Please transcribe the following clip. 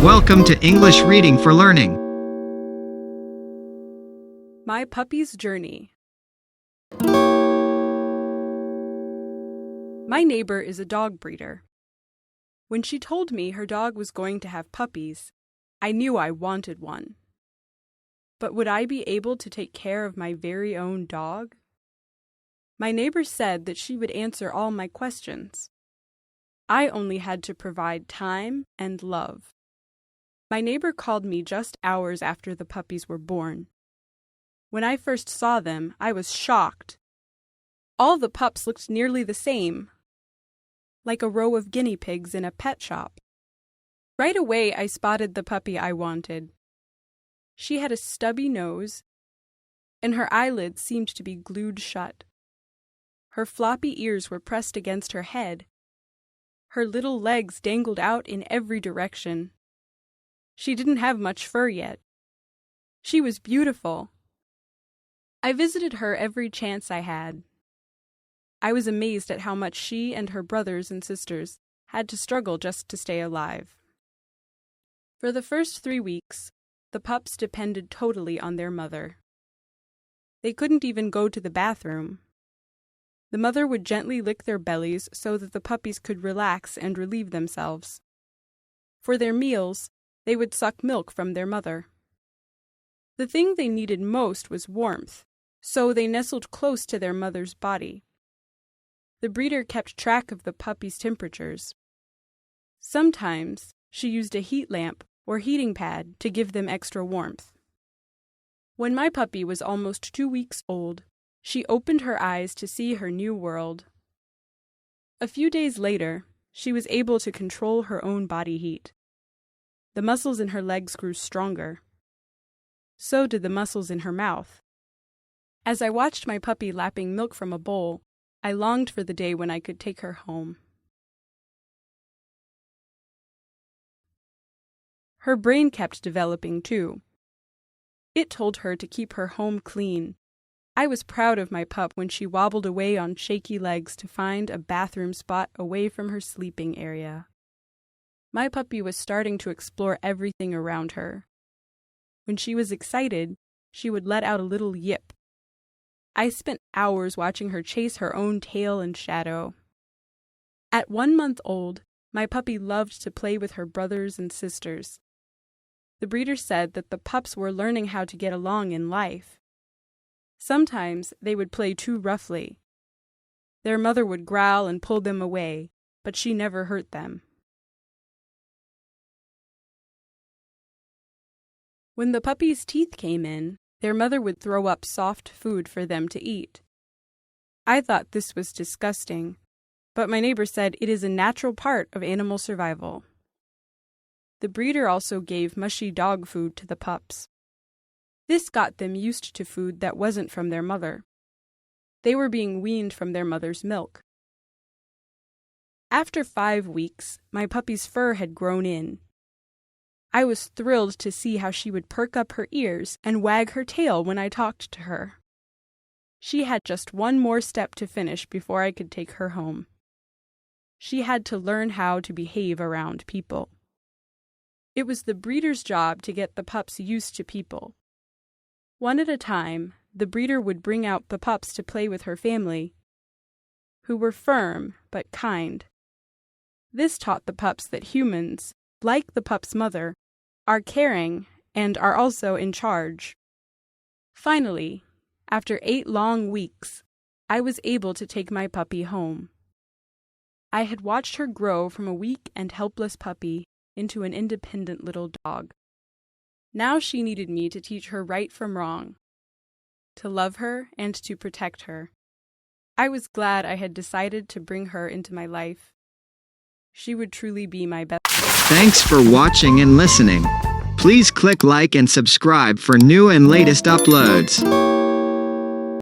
Welcome to English Reading for Learning. My Puppy's Journey. My neighbor is a dog breeder. When she told me her dog was going to have puppies, I knew I wanted one. But would I be able to take care of my very own dog? My neighbor said that she would answer all my questions. I only had to provide time and love. My neighbor called me just hours after the puppies were born. When I first saw them, I was shocked. All the pups looked nearly the same, like a row of guinea pigs in a pet shop. Right away, I spotted the puppy I wanted. She had a stubby nose, and her eyelids seemed to be glued shut. Her floppy ears were pressed against her head. Her little legs dangled out in every direction. She didn't have much fur yet. She was beautiful. I visited her every chance I had. I was amazed at how much she and her brothers and sisters had to struggle just to stay alive. For the first 3 weeks, the pups depended totally on their mother. They couldn't even go to the bathroom. The mother would gently lick their bellies so that the puppies could relax and relieve themselves. For their meals, they would suck milk from their mother. The thing they needed most was warmth, so they nestled close to their mother's body. The breeder kept track of the puppies' temperatures. Sometimes she used a heat lamp or heating pad to give them extra warmth. When my puppy was almost 2 weeks old, she opened her eyes to see her new world. A few days later, she was able to control her own body heat. The muscles in her legs grew stronger. So did the muscles in her mouth. As I watched my puppy lapping milk from a bowl, I longed for the day when I could take her home. Her brain kept developing too. It told her to keep her home clean. I was proud of my pup when she wobbled away on shaky legs to find a bathroom spot away from her sleeping area. My puppy was starting to explore everything around her. When she was excited, she would let out a little yip. I spent hours watching her chase her own tail and shadow. At 1 month old, my puppy loved to play with her brothers and sisters. The breeder said that the pups were learning how to get along in life. Sometimes they would play too roughly. Their mother would growl and pull them away, but she never hurt them. When the puppies' teeth came in, their mother would throw up soft food for them to eat. I thought this was disgusting, but my neighbor said it is a natural part of animal survival. The breeder also gave mushy dog food to the pups. This got them used to food that wasn't from their mother. They were being weaned from their mother's milk. After 5 weeks, my puppy's fur had grown in. I was thrilled to see how she would perk up her ears and wag her tail when I talked to her. She had just one more step to finish before I could take her home. She had to learn how to behave around people. It was the breeder's job to get the pups used to people. One at a time, the breeder would bring out the pups to play with her family, who were firm but kind. This taught the pups that humans, like the pup's mother, are caring and are also in charge. Finally, after 8 long weeks, I was able to take my puppy home. I had watched her grow from a weak and helpless puppy into an independent little dog. Now she needed me to teach her right from wrong, to love her and to protect her. I was glad I had decided to bring her into my life. She would truly be my best. Thanks for watching and listening. Please click like and subscribe for new and latest uploads.